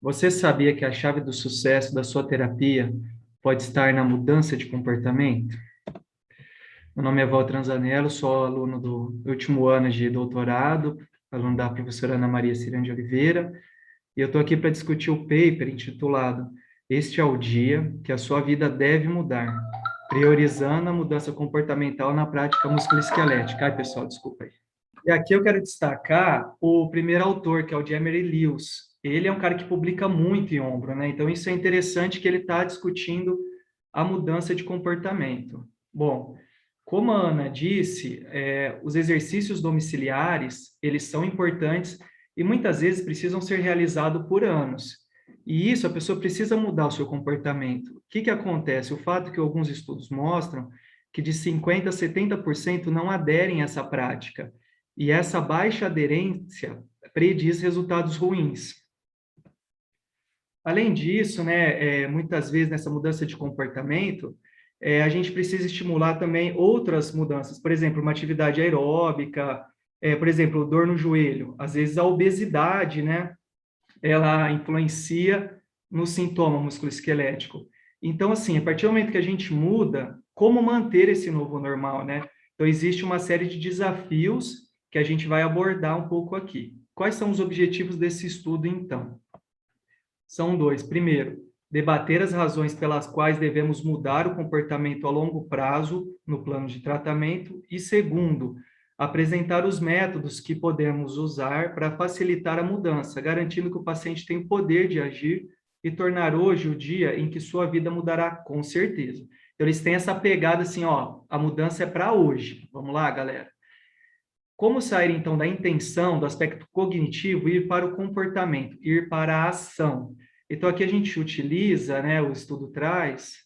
Você sabia que a chave do sucesso da sua terapia pode estar na mudança de comportamento? Meu nome é Val Tranzanello, sou aluno do último ano de doutorado, aluno da professora Ana Maria Cirane de Oliveira, e eu estou aqui para discutir o paper intitulado Este é o Dia que a Sua Vida Deve Mudar, priorizando a mudança comportamental na prática musculoesquelética. Ai, pessoal, desculpa aí. E aqui eu quero destacar o primeiro autor, que é o Jeremy Lewis. Ele é um cara que publica muito em ombro, né? Então, isso é interessante que ele está discutindo a mudança de comportamento. Bom, como a Ana disse, os exercícios domiciliares, eles são importantes e muitas vezes precisam ser realizados por anos. E isso, a pessoa precisa mudar o seu comportamento. O que acontece? O fato que alguns estudos mostram que de 50% a 70% não aderem a essa prática. E essa baixa aderência prediz resultados ruins. Além disso, né, muitas vezes nessa mudança de comportamento, a gente precisa estimular também outras mudanças, por exemplo, uma atividade aeróbica, por exemplo, dor no joelho. Às vezes a obesidade, né, ela influencia no sintoma musculoesquelético. Então, assim, a partir do momento que a gente muda, como manter esse novo normal, né? Então, existe uma série de desafios que a gente vai abordar um pouco aqui. Quais são os objetivos desse estudo, então? São dois. Primeiro, debater as razões pelas quais devemos mudar o comportamento a longo prazo no plano de tratamento. E segundo, apresentar os métodos que podemos usar para facilitar a mudança, garantindo que o paciente tem o poder de agir e tornar hoje o dia em que sua vida mudará com certeza. Então, eles têm essa pegada assim, ó, a mudança é para hoje. Vamos lá, galera? Como sair, então, da intenção, do aspecto cognitivo, e ir para o comportamento, ir para a ação? Então, aqui a gente utiliza, né, o estudo traz,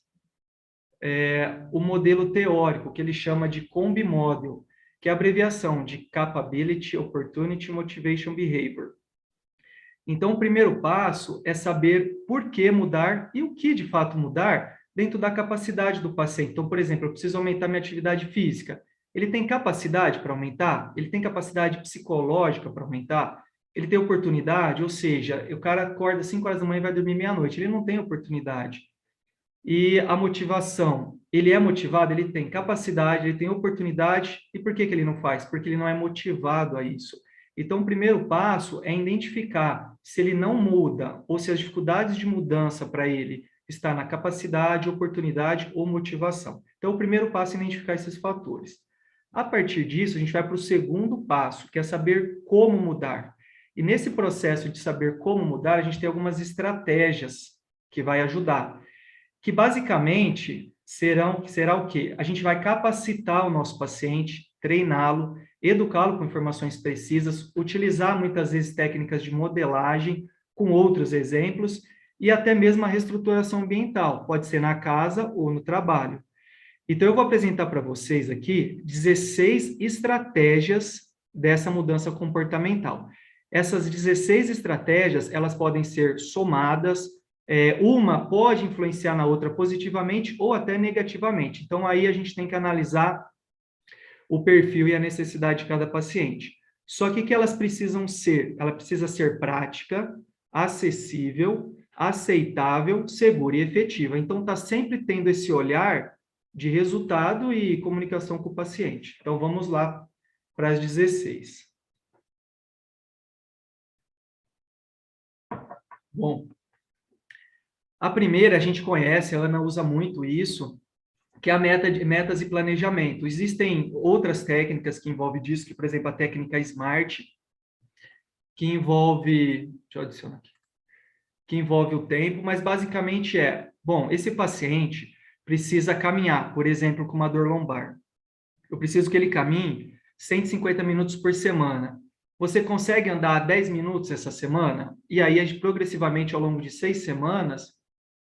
o modelo teórico, que ele chama de COMBI Model, que é a abreviação de Capability, Opportunity, Motivation, Behavior. Então, o primeiro passo é saber por que mudar e o que, de fato, mudar dentro da capacidade do paciente. Então, por exemplo, eu preciso aumentar minha atividade física. Ele tem capacidade para aumentar? Ele tem capacidade psicológica para aumentar? Ele tem oportunidade? Ou seja, o cara acorda às 5 horas da manhã e vai dormir meia-noite. Ele não tem oportunidade. E a motivação, ele é motivado, ele tem capacidade, ele tem oportunidade, e por que que ele não faz? Porque ele não é motivado a isso. Então, o primeiro passo é identificar se ele não muda, ou se as dificuldades de mudança para ele está na capacidade, oportunidade ou motivação. Então, o primeiro passo é identificar esses fatores. A partir disso, a gente vai para o segundo passo, que é saber como mudar. E nesse processo de saber como mudar, a gente tem algumas estratégias que vai ajudar, que basicamente será o quê? A gente vai capacitar o nosso paciente, treiná-lo, educá-lo com informações precisas, utilizar muitas vezes técnicas de modelagem com outros exemplos e até mesmo a reestruturação ambiental, pode ser na casa ou no trabalho. Então, eu vou apresentar para vocês aqui 16 estratégias dessa mudança comportamental. Essas 16 estratégias, elas podem ser somadas, uma pode influenciar na outra positivamente ou até negativamente. Então, aí a gente tem que analisar o perfil e a necessidade de cada paciente. Só que elas precisam ser? Ela precisa ser prática, acessível, aceitável, segura e efetiva. Então, está sempre tendo esse olhar de resultado e comunicação com o paciente. Então, vamos lá para as 16. Bom, a primeira a gente conhece, a Ana usa muito isso, que é a meta de metas e planejamento. Existem outras técnicas que envolvem disso, que, por exemplo, a técnica SMART, que envolve, deixa eu adicionar aqui, que envolve o tempo, mas basicamente bom, esse paciente precisa caminhar, por exemplo, com uma dor lombar. Eu preciso que ele caminhe 150 minutos por semana. Você consegue andar 10 minutos essa semana? E aí, progressivamente, ao longo de 6 semanas,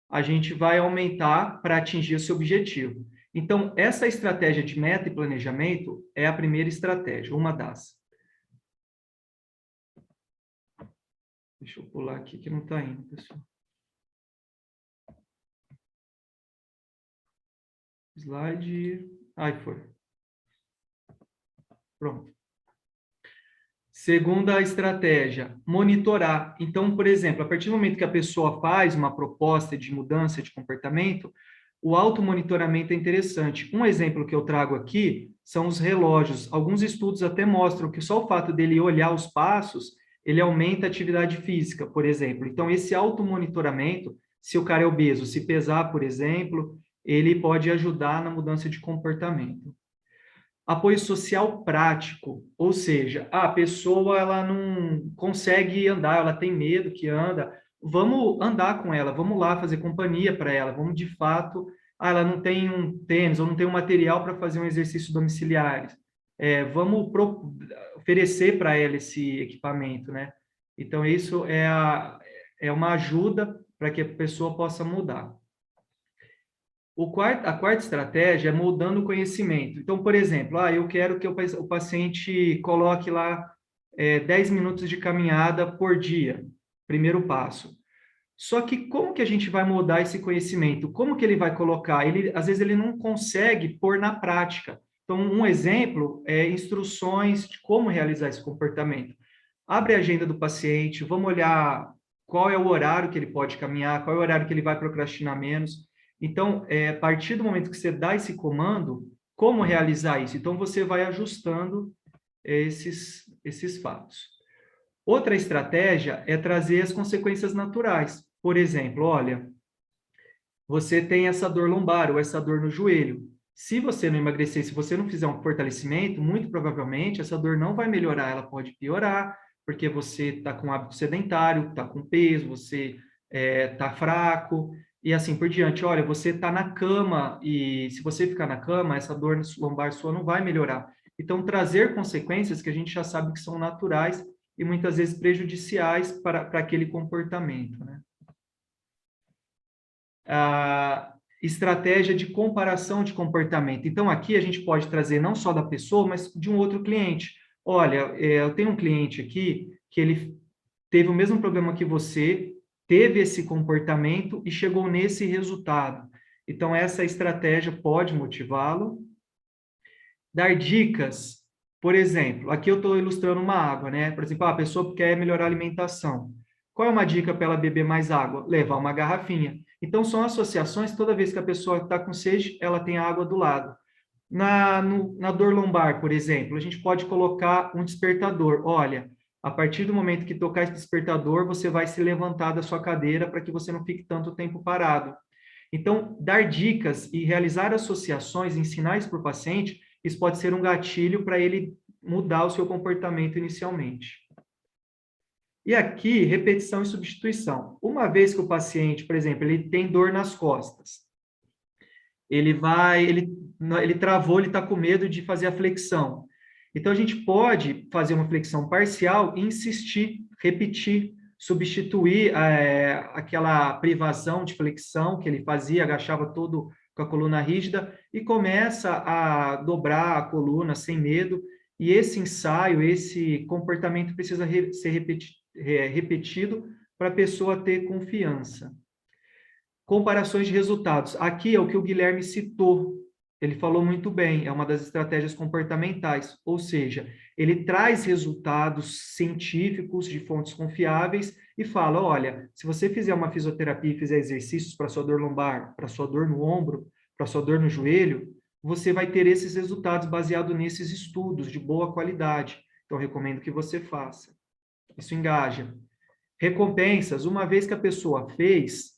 a gente vai aumentar para atingir esse objetivo. Então, essa estratégia de meta e planejamento é a primeira estratégia, uma das. Deixa eu pular aqui que não está indo, pessoal. Slide. Ai, foi. Pronto. Segunda estratégia, monitorar. Então, por exemplo, a partir do momento que a pessoa faz uma proposta de mudança de comportamento, o automonitoramento é interessante. Um exemplo que eu trago aqui são os relógios. Alguns estudos até mostram que só o fato dele olhar os passos, ele aumenta a atividade física, por exemplo. Então, esse automonitoramento, se o cara é obeso, se pesar, por exemplo, ele pode ajudar na mudança de comportamento. Apoio social prático, ou seja, a pessoa ela não consegue andar, ela tem medo que anda, vamos andar com ela, vamos lá fazer companhia para ela, vamos de fato, ela não tem um tênis ou não tem um material para fazer um exercício domiciliar, vamos oferecer para ela esse equipamento, né? Então isso é uma ajuda para que a pessoa possa mudar. A quarta estratégia é moldando o conhecimento. Então, por exemplo, eu quero que o paciente coloque lá 10 minutos de caminhada por dia, primeiro passo. Só que como que a gente vai moldar esse conhecimento? Como que ele vai colocar? Às vezes ele não consegue pôr na prática. Então, um exemplo é instruções de como realizar esse comportamento. Abre a agenda do paciente, vamos olhar qual é o horário que ele pode caminhar, qual é o horário que ele vai procrastinar menos. Então, a partir do momento que você dá esse comando, como realizar isso? Então, você vai ajustando esses fatos. Outra estratégia é trazer as consequências naturais. Por exemplo, olha, você tem essa dor lombar ou essa dor no joelho. Se você não emagrecer, se você não fizer um fortalecimento, muito provavelmente essa dor não vai melhorar, ela pode piorar, porque você está com hábito sedentário, está com peso, você está fraco, e assim por diante. Olha, você está na cama, e se você ficar na cama, essa dor lombar sua não vai melhorar. Então, trazer consequências que a gente já sabe que são naturais e muitas vezes prejudiciais para aquele comportamento, né? A estratégia de comparação de comportamento. Então, aqui a gente pode trazer não só da pessoa, mas de um outro cliente. Olha, eu tenho um cliente aqui que ele teve o mesmo problema que você, teve esse comportamento e chegou nesse resultado. Então, essa estratégia pode motivá-lo. Dar dicas, por exemplo, aqui eu estou ilustrando uma água, né? Por exemplo, a pessoa quer melhorar a alimentação. Qual é uma dica para ela beber mais água? Levar uma garrafinha. Então, são associações, toda vez que a pessoa está com sede, ela tem a água do lado. Na dor lombar, por exemplo, a gente pode colocar um despertador. Olha, a partir do momento que tocar esse despertador, você vai se levantar da sua cadeira para que você não fique tanto tempo parado. Então, dar dicas e realizar associações, ensinar isso para o paciente, isso pode ser um gatilho para ele mudar o seu comportamento inicialmente. E aqui, repetição e substituição. Uma vez que o paciente, por exemplo, ele tem dor nas costas, ele travou, ele está com medo de fazer a flexão. Então, a gente pode fazer uma flexão parcial e insistir, repetir, substituir aquela privação de flexão que ele fazia, agachava todo com a coluna rígida, e começa a dobrar a coluna sem medo, e esse ensaio, esse comportamento precisa ser repetido para a pessoa ter confiança. Comparações de resultados. Aqui é o que o Guilherme citou. Ele falou muito bem, é uma das estratégias comportamentais, ou seja, ele traz resultados científicos de fontes confiáveis e fala, olha, se você fizer uma fisioterapia e fizer exercícios para sua dor lombar, para sua dor no ombro, para sua dor no joelho, você vai ter esses resultados baseados nesses estudos de boa qualidade. Então, recomendo que você faça. Isso engaja. Recompensas, uma vez que a pessoa fez,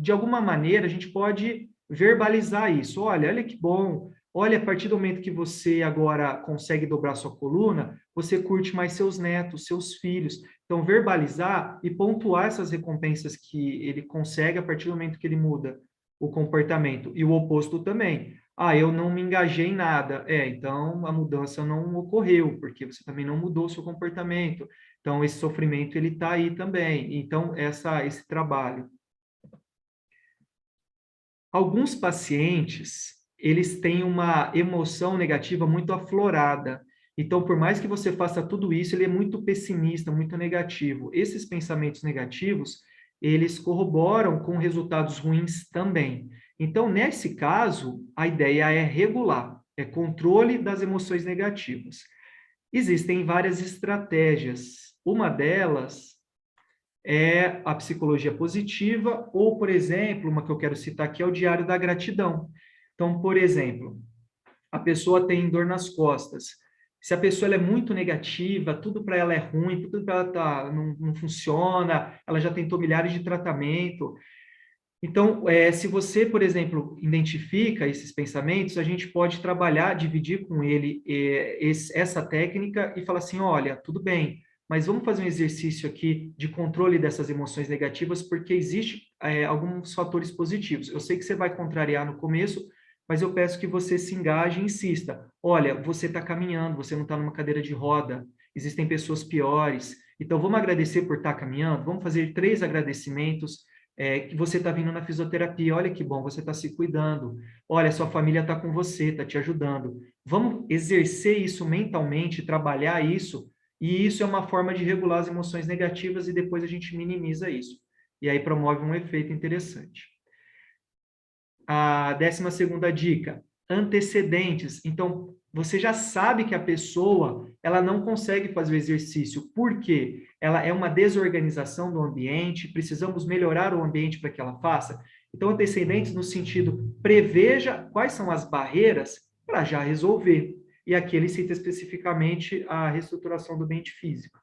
de alguma maneira, a gente pode verbalizar isso. Olha que bom. Olha, a partir do momento que você agora consegue dobrar sua coluna, você curte mais seus netos, seus filhos. Então, verbalizar e pontuar essas recompensas que ele consegue a partir do momento que ele muda o comportamento. E o oposto também. Eu não me engajei em nada. Então a mudança não ocorreu, porque você também não mudou o seu comportamento. Então, esse sofrimento, ele está aí também. Então, esse trabalho. Alguns pacientes, eles têm uma emoção negativa muito aflorada. Então, por mais que você faça tudo isso, ele é muito pessimista, muito negativo. Esses pensamentos negativos, eles corroboram com resultados ruins também. Então, nesse caso, a ideia é regular, é controle das emoções negativas. Existem várias estratégias. Uma delas é a psicologia positiva, ou, por exemplo, uma que eu quero citar aqui é o diário da gratidão. Então, por exemplo, a pessoa tem dor nas costas. Se a pessoa ela é muito negativa, tudo para ela é ruim, tudo para ela não funciona, ela já tentou milhares de tratamento. Então, se você, por exemplo, identifica esses pensamentos, a gente pode trabalhar, dividir com ele essa técnica e falar assim, olha, tudo bem, mas vamos fazer um exercício aqui de controle dessas emoções negativas, porque existe alguns fatores positivos. Eu sei que você vai contrariar no começo, mas eu peço que você se engaje e insista. Olha, você está caminhando, você não está numa cadeira de roda, existem pessoas piores. Então, vamos agradecer por estar caminhando, vamos fazer 3 agradecimentos que você está vindo na fisioterapia, olha que bom, você está se cuidando, olha, sua família está com você, está te ajudando. Vamos exercer isso mentalmente, trabalhar isso, e isso é uma forma de regular as emoções negativas e depois a gente minimiza isso. E aí promove um efeito interessante. A 12ª dica, antecedentes. Então, você já sabe que a pessoa, ela não consegue fazer o exercício. Por quê? Ela é uma desorganização do ambiente, precisamos melhorar o ambiente para que ela faça. Então, antecedentes no sentido, preveja quais são as barreiras para já resolver. E aqui ele cita especificamente a reestruturação do ambiente físico.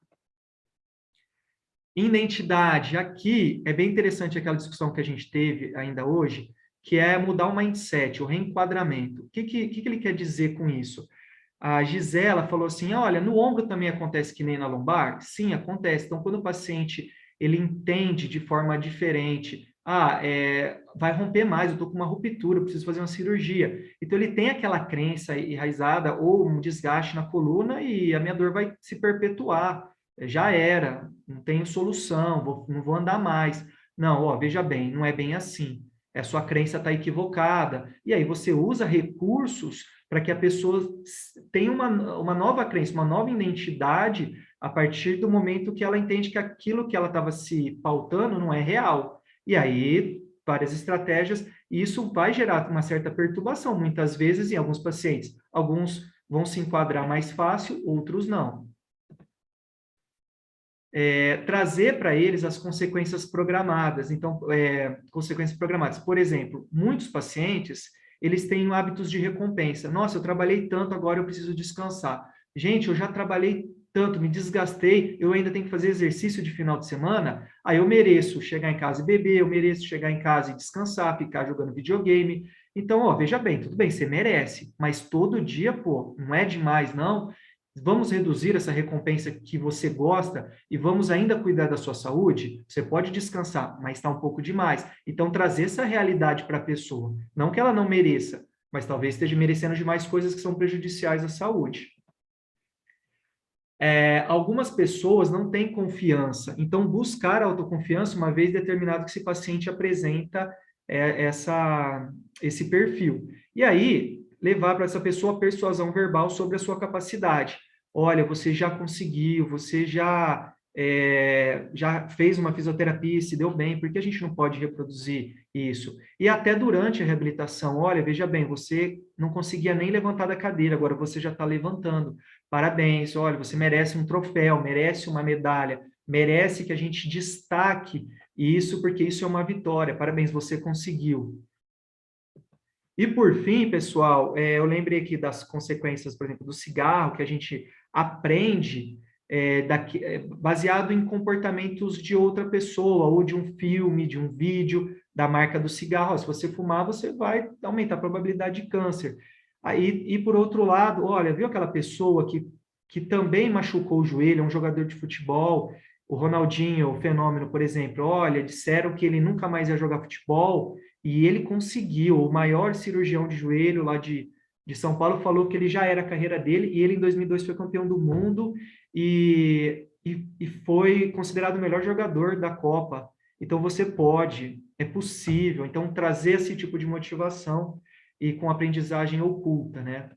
Identidade, aqui é bem interessante aquela discussão que a gente teve ainda hoje, que é mudar o mindset, o reenquadramento. O que ele quer dizer com isso? A Gisela falou assim, olha, no ombro também acontece que nem na lombar? Sim, acontece. Então, quando o paciente ele entende de forma diferente, vai romper mais, eu estou com uma ruptura, eu preciso fazer uma cirurgia. Então, ele tem aquela crença enraizada ou um desgaste na coluna e a minha dor vai se perpetuar. Já era, não tenho solução, não vou andar mais. Não, ó, veja bem, não é bem assim. A sua crença está equivocada. E aí você usa recursos para que a pessoa tenha uma nova crença, uma nova identidade a partir do momento que ela entende que aquilo que ela estava se pautando não é real. E aí, várias estratégias, e isso vai gerar uma certa perturbação, muitas vezes, em alguns pacientes. Alguns vão se enquadrar mais fácil, outros não. Trazer para eles as consequências programadas. Então, consequências programadas. Por exemplo, muitos pacientes, eles têm hábitos de recompensa. Nossa, eu trabalhei tanto, agora eu preciso descansar. Gente, eu já trabalhei tanto, me desgastei, eu ainda tenho que fazer exercício de final de semana, aí eu mereço chegar em casa e beber, eu mereço chegar em casa e descansar, ficar jogando videogame. Então, ó, veja bem, tudo bem, você merece, mas todo dia, pô, não é demais, não. Vamos reduzir essa recompensa que você gosta e vamos ainda cuidar da sua saúde? Você pode descansar, mas está um pouco demais. Então, trazer essa realidade para a pessoa. Não que ela não mereça, mas talvez esteja merecendo demais coisas que são prejudiciais à saúde. Algumas pessoas não têm confiança, então buscar autoconfiança uma vez determinado que esse paciente apresenta esse perfil. E aí, levar para essa pessoa a persuasão verbal sobre a sua capacidade. Olha, você já conseguiu, você já fez uma fisioterapia e se deu bem, por que a gente não pode reproduzir isso? E até durante a reabilitação, olha, veja bem, você não conseguia nem levantar da cadeira, agora você já está levantando. Parabéns, olha, você merece um troféu, merece uma medalha, merece que a gente destaque isso, porque isso é uma vitória. Parabéns, você conseguiu. E por fim, pessoal, eu lembrei aqui das consequências, por exemplo, do cigarro, que a gente aprende baseado em comportamentos de outra pessoa, ou de um filme, de um vídeo, da marca do cigarro. Ó, se você fumar, você vai aumentar a probabilidade de câncer. Aí, e por outro lado, olha, viu aquela pessoa que também machucou o joelho, é um jogador de futebol, o Ronaldinho, o Fenômeno, por exemplo, olha, disseram que ele nunca mais ia jogar futebol, e ele conseguiu. O maior cirurgião de joelho lá de São Paulo falou que ele já era a carreira dele, e ele em 2002 foi campeão do mundo e foi considerado o melhor jogador da Copa. Então você pode, é possível. Então trazer esse tipo de motivação e com aprendizagem oculta, né?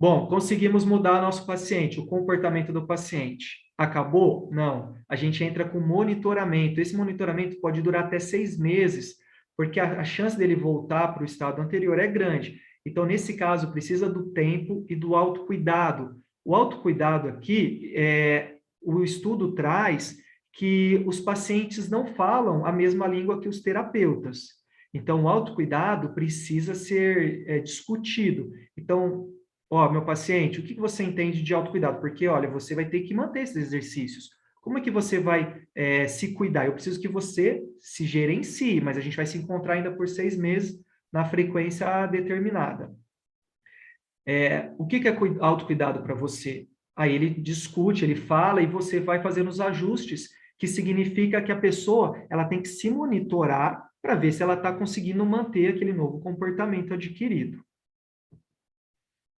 Bom, conseguimos mudar nosso paciente, o comportamento do paciente. Acabou? Não. A gente entra com monitoramento. Esse monitoramento pode durar até 6 meses, porque a chance dele voltar para o estado anterior é grande. Então, nesse caso, precisa do tempo e do autocuidado. O autocuidado aqui, o estudo traz que os pacientes não falam a mesma língua que os terapeutas. Então, o autocuidado precisa ser discutido. Então, ó, meu paciente, o que você entende de autocuidado? Porque, olha, você vai ter que manter esses exercícios. Como é que você vai se cuidar? Eu preciso que você se gerencie, mas a gente vai se encontrar ainda por 6 meses na frequência determinada. O que é autocuidado para você? Aí ele discute, ele fala e você vai fazendo os ajustes, que significa que a pessoa ela tem que se monitorar para ver se ela está conseguindo manter aquele novo comportamento adquirido.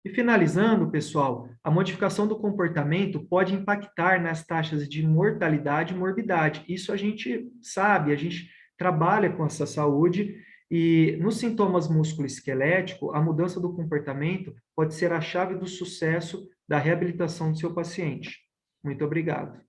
E finalizando, pessoal, a modificação do comportamento pode impactar nas taxas de mortalidade e morbidade. Isso a gente sabe, a gente trabalha com essa saúde e nos sintomas musculoesqueléticos, a mudança do comportamento pode ser a chave do sucesso da reabilitação do seu paciente. Muito obrigado.